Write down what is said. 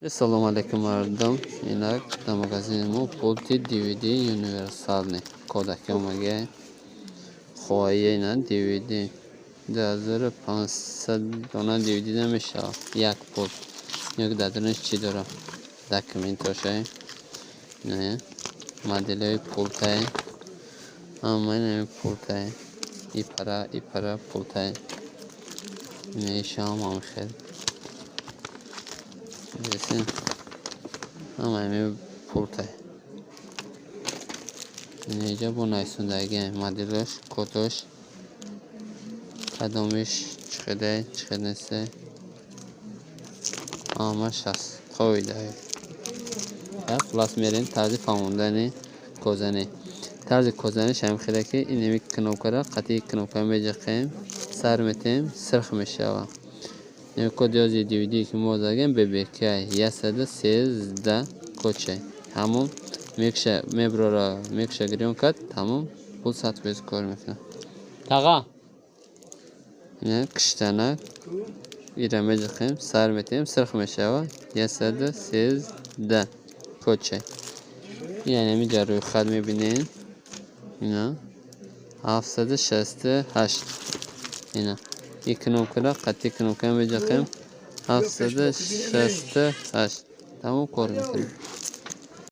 Assalomu alaykum mardum. Inak na magazinu pulti DVD universalny. Kodak omega. Khoye na DVD. Dazir 500 dona DVD نمیشه. یک پول. یک دادنش چی داره؟ داکیومنتاشه. نه. مدل پولتای. اما نه پولتای. ای para پولتای. نه شام هم خیر. Desin. Ama emi pultay. Nece bu naysundagi modelosh, kotosh, kadomish chiqadisi. Ama şas qo'ydi. Ya plasmerin tarzi famundani kozani. Tarzi kozani shamxiraki inemik knopkara qati knopka mejaqim sarmetim sirx mishawa. کد یازی دیویدی که ما داریم ببیکه یسده سیزده کوچه همون میکشه گریون کد همون پول سات بیز کار میکنه تاقا اینه کشتنه ایرمه جخیم سر میتیم سرخ میشه و یسده سیزده کوچه یعنی میجا روی خد میبینین اینا 768 اینا یک کنوکلا قطعی کنوکم بجاکم 768 تمام کار میکنیم